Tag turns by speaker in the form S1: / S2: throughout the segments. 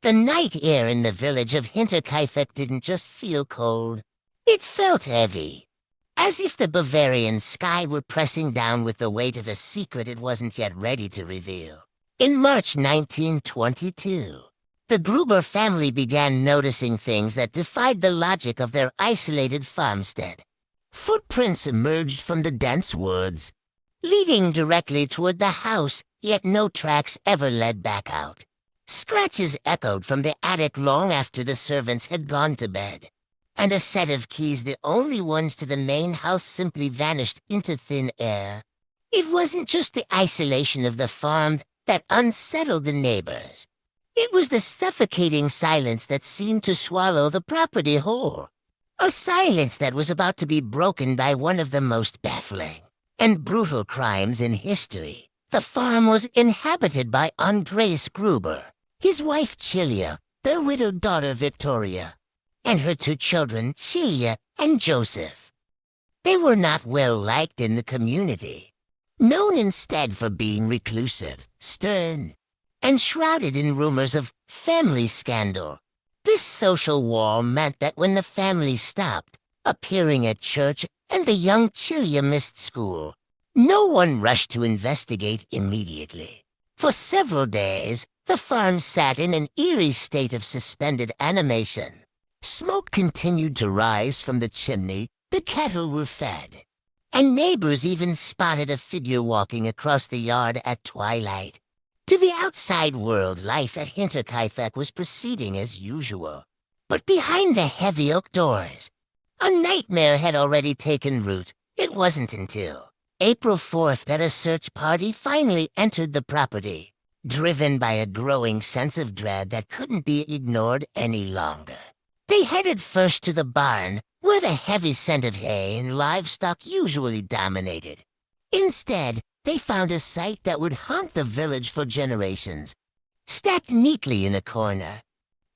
S1: The night air in the village of Hinterkaifeck didn't just feel cold. It felt heavy, as if the Bavarian sky were pressing down with the weight of a secret it wasn't yet ready to reveal. In March 1922, the Gruber family began noticing things that defied the logic of their isolated farmstead. Footprints emerged from the dense woods, leading directly toward the house, yet no tracks ever led back out. Scratches echoed from the attic long after the servants had gone to bed, and a set of keys, the only ones to the main house, simply vanished into thin air. It wasn't just the isolation of the farm that unsettled the neighbors. It was the suffocating silence that seemed to swallow the property whole. A silence that was about to be broken by one of the most baffling and brutal crimes in history. The farm was inhabited by Andreas Gruber, his wife Chilia, their widowed daughter Victoria, and her two children, Chilia and Joseph. They were not well liked in the community, known instead for being reclusive, stern, and shrouded in rumors of family scandal. This social wall meant that when the family stopped appearing at church and the young Chilia missed school, no one rushed to investigate immediately. For several days, the farm sat in an eerie state of suspended animation. Smoke continued to rise from the chimney, the cattle were fed, and neighbors even spotted a figure walking across the yard at twilight. To the outside world, life at Hinterkaifeck was proceeding as usual. But behind the heavy oak doors, a nightmare had already taken root. It wasn't until April 4th that a search party finally entered the property, driven by a growing sense of dread that couldn't be ignored any longer. They headed first to the barn, where the heavy scent of hay and livestock usually dominated. Instead, they found a sight that would haunt the village for generations. Stacked neatly in a corner,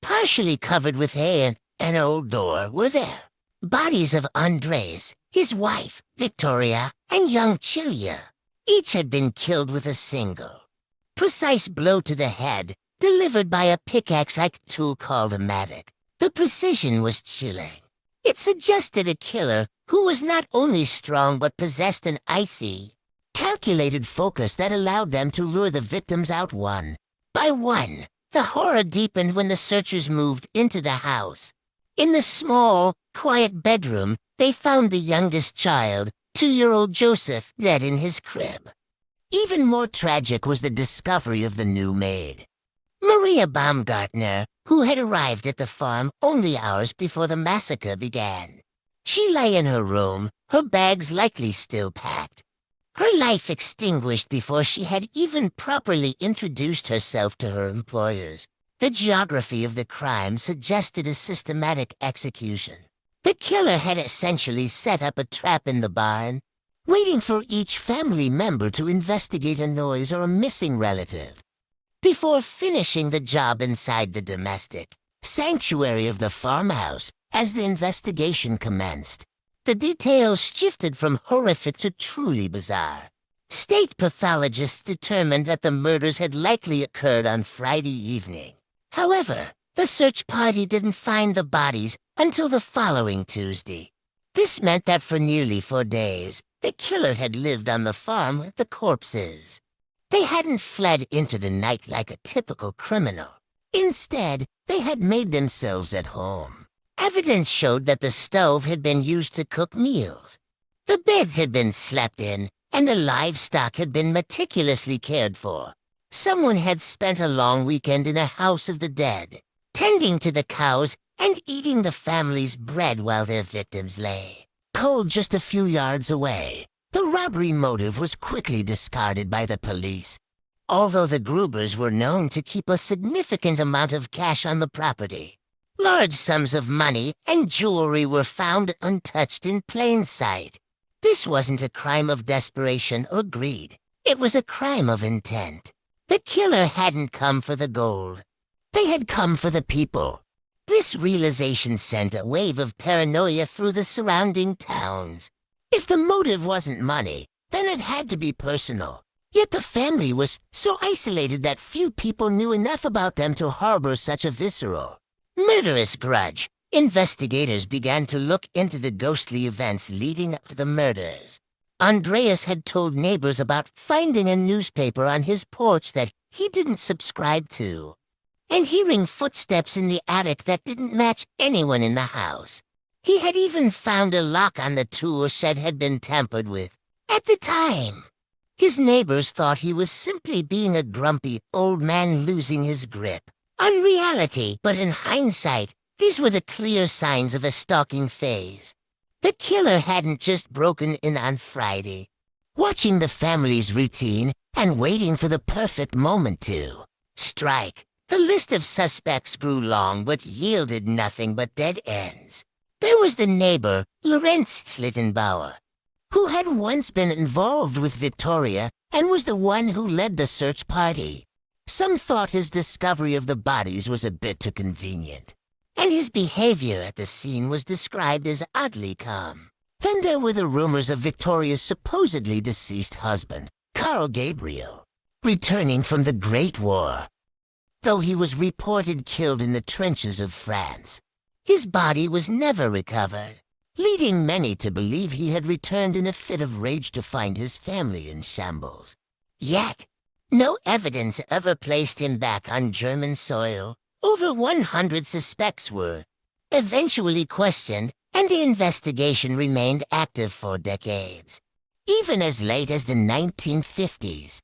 S1: partially covered with hay and an old door, were there bodies of Andres, his wife, Victoria, and young Chilia. Each had been killed with a single, precise blow to the head, delivered by a pickaxe-like tool called a mattock. The precision was chilling. It suggested a killer who was not only strong but possessed an icy, calculated focus that allowed them to lure the victims out one by one. The horror deepened when the searchers moved into the house. In the small, quiet bedroom, they found the youngest child, 2-year-old Joseph, dead in his crib. Even more tragic was the discovery of the new maid, Maria Baumgartner, who had arrived at the farm only hours before the massacre began. She lay in her room, her bags likely still packed, her life extinguished before she had even properly introduced herself to her employers. The geography of the crime suggested a systematic execution. The killer had essentially set up a trap in the barn, waiting for each family member to investigate a noise or a missing relative, before finishing the job inside the domestic sanctuary of the farmhouse. As the investigation commenced, the details shifted from horrific to truly bizarre. State pathologists determined that the murders had likely occurred on Friday evening. However, the search party didn't find the bodies until the following Tuesday. This meant that for nearly 4 days, the killer had lived on the farm with the corpses. They hadn't fled into the night like a typical criminal. Instead, they had made themselves at home. Evidence showed that the stove had been used to cook meals, the beds had been slept in, and the livestock had been meticulously cared for. Someone had spent a long weekend in a house of the dead, tending to the cows and eating the family's bread while their victims lay cold just a few yards away. The robbery motive was quickly discarded by the police, although the Grubers were known to keep a significant amount of cash on the property. Large sums of money and jewelry were found untouched in plain sight. This wasn't a crime of desperation or greed. It was a crime of intent. The killer hadn't come for the gold. They had come for the people. This realization sent a wave of paranoia through the surrounding towns. If the motive wasn't money, then it had to be personal. Yet the family was so isolated that few people knew enough about them to harbor such a visceral, murderous grudge. Investigators began to look into the ghostly events leading up to the murders. Andreas had told neighbors about finding a newspaper on his porch that he didn't subscribe to, and hearing footsteps in the attic that didn't match anyone in the house. He had even found a lock on the tool shed had been tampered with. At the time, his neighbors thought he was simply being a grumpy old man losing his grip on reality, but in hindsight, these were the clear signs of a stalking phase. The killer hadn't just broken in on Friday, watching the family's routine and waiting for the perfect moment to strike. The list of suspects grew long but yielded nothing but dead ends. There was the neighbor, Lorenz Schlittenbauer, who had once been involved with Victoria and was the one who led the search party. Some thought his discovery of the bodies was a bit too convenient, and his behavior at the scene was described as oddly calm. Then there were the rumors of Victoria's supposedly deceased husband, Karl Gabriel, returning from the Great War. Though he was reported killed in the trenches of France, his body was never recovered, leading many to believe he had returned in a fit of rage to find his family in shambles. Yet, no evidence ever placed him back on German soil. Over 100 suspects were eventually questioned, and the investigation remained active for decades. Even as late as the 1950s,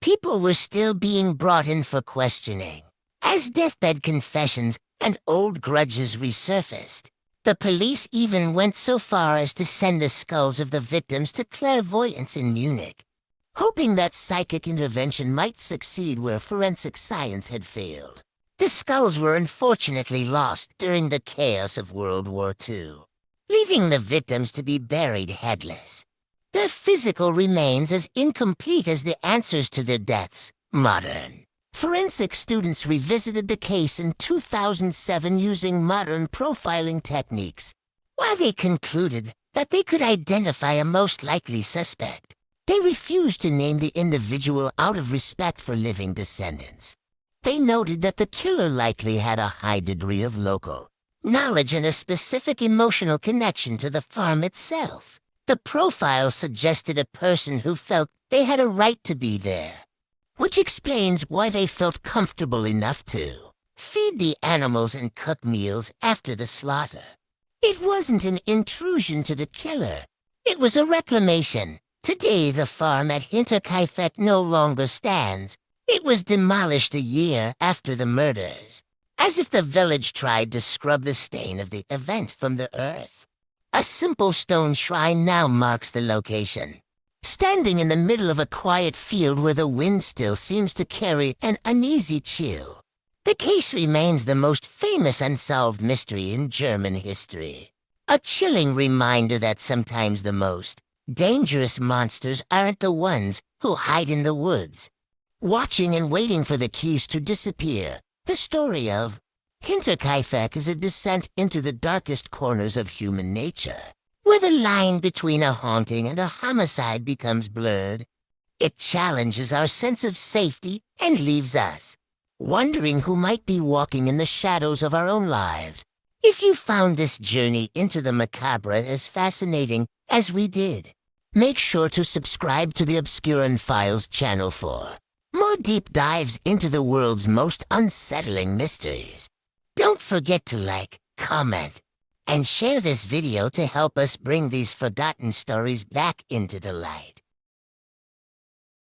S1: people were still being brought in for questioning. As deathbed confessions and old grudges resurfaced, the police even went so far as to send the skulls of the victims to clairvoyants in Munich, hoping that psychic intervention might succeed where forensic science had failed. The skulls were unfortunately lost during the chaos of World War II, leaving the victims to be buried headless, their physical remains as incomplete as the answers to their deaths. Modern forensic students revisited the case in 2007 using modern profiling techniques. While they concluded that they could identify a most likely suspect, they refused to name the individual out of respect for living descendants. They noted that the killer likely had a high degree of local knowledge and a specific emotional connection to the farm itself. The profile suggested a person who felt they had a right to be there, which explains why they felt comfortable enough to feed the animals and cook meals after the slaughter. It wasn't an intrusion to the killer. It was a reclamation. Today, the farm at Hinterkaifeck no longer stands. It was demolished a year after the murders, as if the village tried to scrub the stain of the event from the earth. A simple stone shrine now marks the location, standing in the middle of a quiet field where the wind still seems to carry an uneasy chill. The case remains the most famous unsolved mystery in German history, a chilling reminder that sometimes the most dangerous monsters aren't the ones who hide in the woods, watching and waiting for the keys to disappear. The story of Hinterkaifeck is a descent into the darkest corners of human nature, where the line between a haunting and a homicide becomes blurred. It challenges our sense of safety and leaves us wondering who might be walking in the shadows of our own lives. If you found this journey into the macabre as fascinating as we did, make sure to subscribe to the Obscure Files channel for more deep dives into the world's most unsettling mysteries. Don't forget to like, comment, and share this video to help us bring these forgotten stories back into the light.